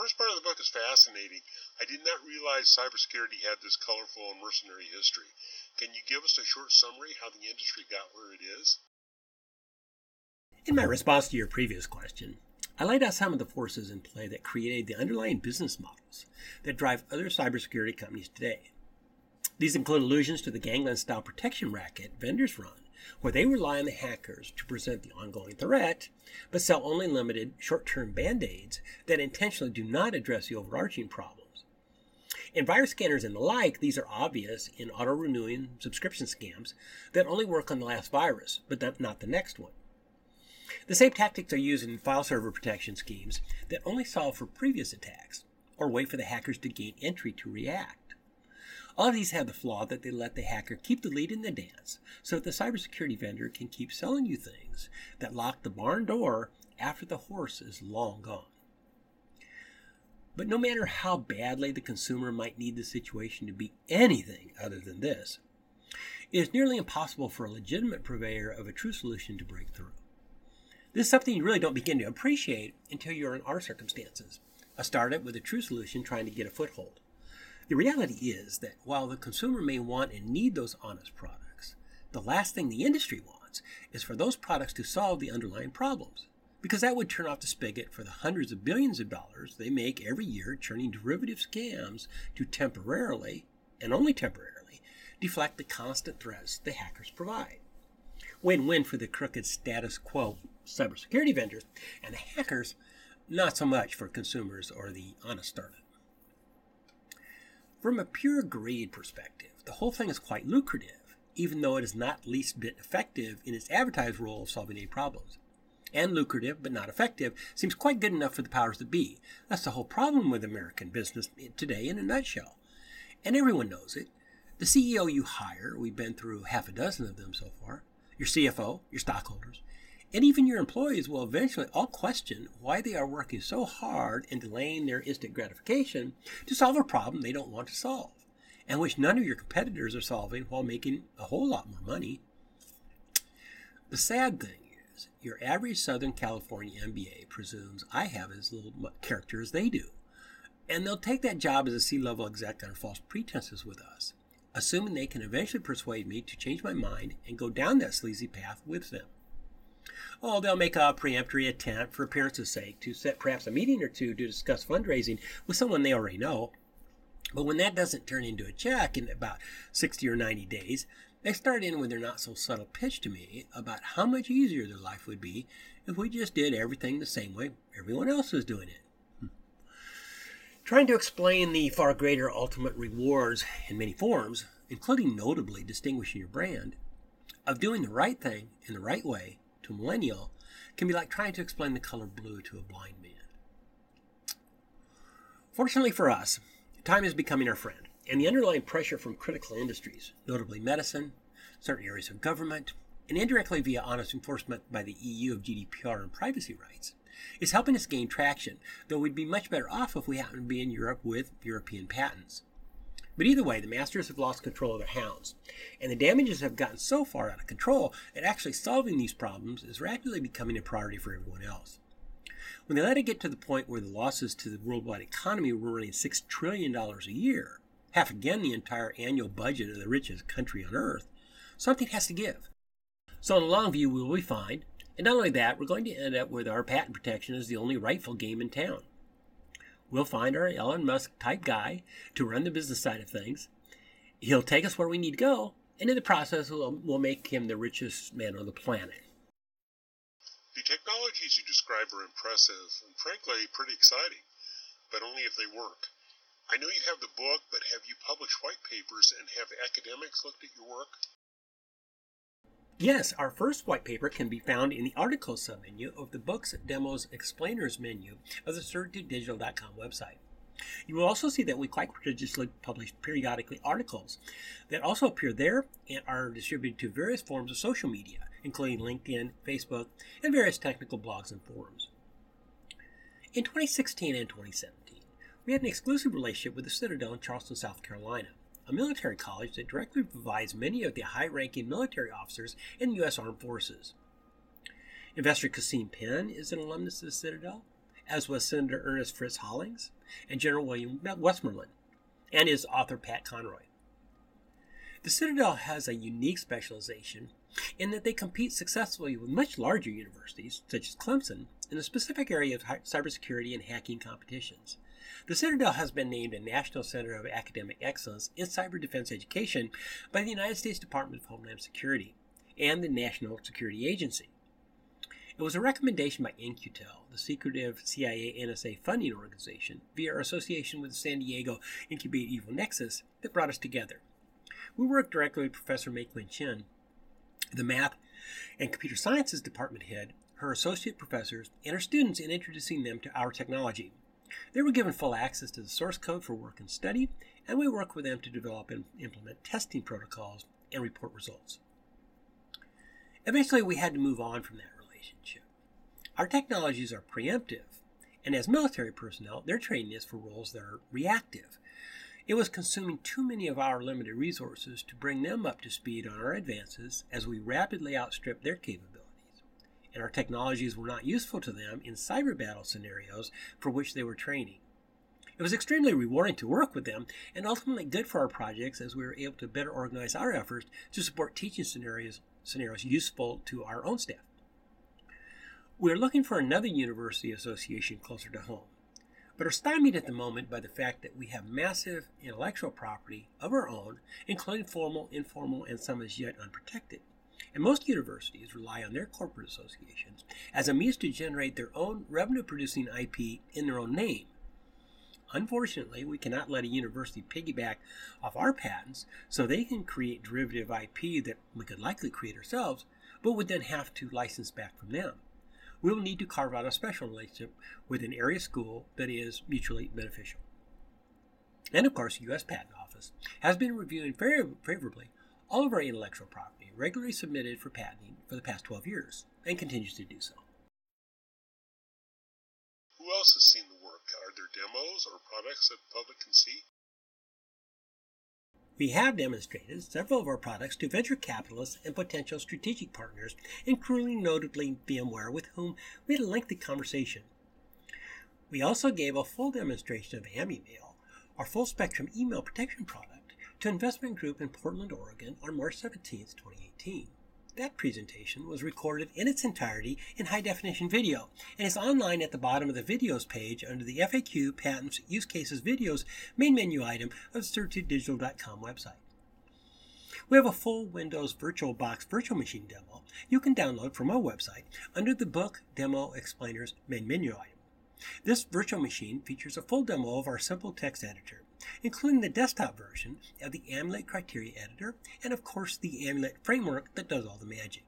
first part of the book is fascinating. I did not realize cybersecurity had this colorful and mercenary history. Can you give us a short summary how the industry got where it is? In my response to your previous question, I laid out some of the forces in play that created the underlying business models that drive other cybersecurity companies today. These include allusions to the gangland-style protection racket vendors run, where they rely on the hackers to present the ongoing threat, but sell only limited short-term band-aids that intentionally do not address the overarching problems. In virus scanners and the like, these are obvious in auto-renewing subscription scams that only work on the last virus, but not the next one. The same tactics are used in file server protection schemes that only solve for previous attacks, or wait for the hackers to gain entry to react. All of these have the flaw that they let the hacker keep the lead in the dance, so that the cybersecurity vendor can keep selling you things that lock the barn door after the horse is long gone. But no matter how badly the consumer might need the situation to be anything other than this, it is nearly impossible for a legitimate purveyor of a true solution to break through. This is something you really don't begin to appreciate until you're in our circumstances, a startup with a true solution trying to get a foothold. The reality is that while the consumer may want and need those honest products, the last thing the industry wants is for those products to solve the underlying problems, because that would turn off the spigot for the hundreds of billions of dollars they make every year churning derivative scams to temporarily, and only temporarily, deflect the constant threats the hackers provide. Win-win for the crooked status quo cybersecurity vendors and the hackers, not so much for consumers or the honest startup. From a pure greed perspective, the whole thing is quite lucrative, even though it is not least bit effective in its advertised role of solving any problems. And lucrative, but not effective, seems quite good enough for the powers that be. That's the whole problem with American business today in a nutshell. And everyone knows it. The CEO you hire, we've been through half a dozen of them so far, your CFO, your stockholders, and even your employees will eventually all question why they are working so hard and delaying their instant gratification to solve a problem they don't want to solve, and which none of your competitors are solving while making a whole lot more money. The sad thing is, your average Southern California MBA presumes I have as little character as they do, and they'll take that job as a C-level exec under false pretenses with us, assuming they can eventually persuade me to change my mind and go down that sleazy path with them. Oh, they'll make a preemptory attempt for appearance's sake to set perhaps a meeting or two to discuss fundraising with someone they already know. But when that doesn't turn into a check in about 60 or 90 days, they start in with their not so subtle pitch to me about how much easier their life would be if we just did everything the same way everyone else was doing it. Trying to explain the far greater ultimate rewards in many forms, including notably distinguishing your brand, of doing the right thing in the right way to a millennial can be like trying to explain the color blue to a blind man. Fortunately for us, time is becoming our friend, and the underlying pressure from critical industries, notably medicine, certain areas of government, and indirectly via honest enforcement by the EU of GDPR and privacy rights, is helping us gain traction, though we'd be much better off if we happened to be in Europe with European patents. But either way, the masters have lost control of their hounds, and the damages have gotten so far out of control that actually solving these problems is rapidly becoming a priority for everyone else. When they let it get to the point where the losses to the worldwide economy were running $6 trillion a year, half again the entire annual budget of the richest country on earth, something has to give. So in the long view, we will be fine, and not only that, we're going to end up with our patent protection as the only rightful game in town. We'll find our Elon Musk type guy to run the business side of things. He'll take us where we need to go, and in the process, we'll make him the richest man on the planet. The technologies you describe are impressive and frankly pretty exciting, but only if they work. I know you have the book, but have you published white papers and have academics looked at your work? Yes, our first white paper can be found in the articles submenu of the Books, Demos, Explainers menu of the CertitudeDigital.com website. You will also see that we quite prodigiously publish periodically articles that also appear there and are distributed to various forms of social media, including LinkedIn, Facebook, and various technical blogs and forums. In 2016 and 2017, we had an exclusive relationship with the Citadel in Charleston, South Carolina, a military college that directly provides many of the high-ranking military officers in the U.S. Armed Forces. Investor Kasim Penn is an alumnus of the Citadel, as was Senator Ernest Fritz Hollings, and General William Westmoreland, and his author Pat Conroy. The Citadel has a unique specialization in that they compete successfully with much larger universities, such as Clemson, in the specific area of cybersecurity and hacking competitions. The Citadel has been named a National Center of Academic Excellence in Cyber Defense Education by the United States Department of Homeland Security and the National Security Agency. It was a recommendation by In-Q-Tel, the secretive CIA-NSA funding organization, via our association with the San Diego Incubate Evil Nexus, that brought us together. We worked directly with Professor Mei-Quinn Chen, the Math and Computer Sciences Department head, her associate professors, and her students in introducing them to our technology. They were given full access to the source code for work and study, and we worked with them to develop and implement testing protocols and report results. Eventually, we had to move on from that relationship. Our technologies are preemptive, and as military personnel, their training is for roles that are reactive. It was consuming too many of our limited resources to bring them up to speed on our advances as we rapidly outstripped their capabilities, and our technologies were not useful to them in cyber battle scenarios for which they were training. It was extremely rewarding to work with them and ultimately good for our projects as we were able to better organize our efforts to support teaching scenarios useful to our own staff. We are looking for another university association closer to home, but are stymied at the moment by the fact that we have massive intellectual property of our own, including formal, informal, and some as yet unprotected. And most universities rely on their corporate associations as a means to generate their own revenue-producing IP in their own name. Unfortunately, we cannot let a university piggyback off our patents so they can create derivative IP that we could likely create ourselves, but would then have to license back from them. We will need to carve out a special relationship with an area school that is mutually beneficial. And of course, the U.S. Patent Office has been reviewing very favorably all of our intellectual property regularly submitted for patenting for the past 12 years and continues to do so. Who else has seen the work? Are there demos or products that the public can see? We have demonstrated several of our products to venture capitalists and potential strategic partners, including notably VMware, with whom we had a lengthy conversation. We also gave a full demonstration of AmiMail, our full-spectrum email protection product, to Investment Group in Portland, Oregon on March 17, 2018. That presentation was recorded in its entirety in high-definition video and is online at the bottom of the Videos page under the FAQ Patents Use Cases Videos main menu item of the CertitudeDigital.com website. We have a full Windows VirtualBox virtual machine demo you can download from our website under the Book Demo Explainers main menu item. This virtual machine features a full demo of our simple text editor, including the desktop version of the Amulet Criteria Editor and, of course, the Amulet framework that does all the magic.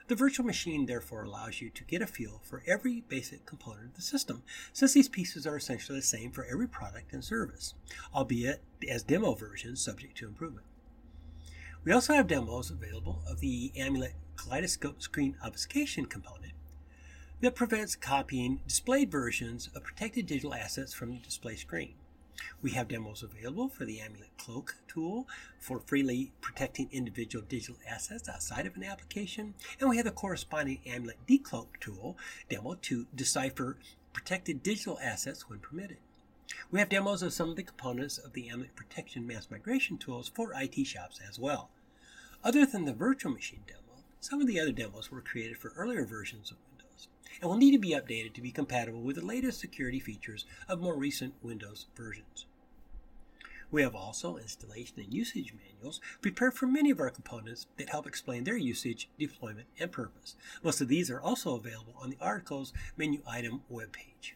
The virtual machine therefore allows you to get a feel for every basic component of the system, since these pieces are essentially the same for every product and service, albeit as demo versions subject to improvement. We also have demos available of the Amulet Kaleidoscope Screen Obfuscation component that prevents copying displayed versions of protected digital assets from the display screen. We have demos available for the Amulet Cloak tool for freely protecting individual digital assets outside of an application, and we have the corresponding Amulet Decloak tool demo to decipher protected digital assets when permitted. We have demos of some of the components of the Amulet Protection Mass Migration tools for IT shops as well. Other than the virtual machine demo, some of the other demos were created for earlier versions of Windows and will need to be updated to be compatible with the latest security features of more recent Windows versions. We have also installation and usage manuals prepared for many of our components that help explain their usage, deployment, and purpose. Most of these are also available on the Articles menu item webpage.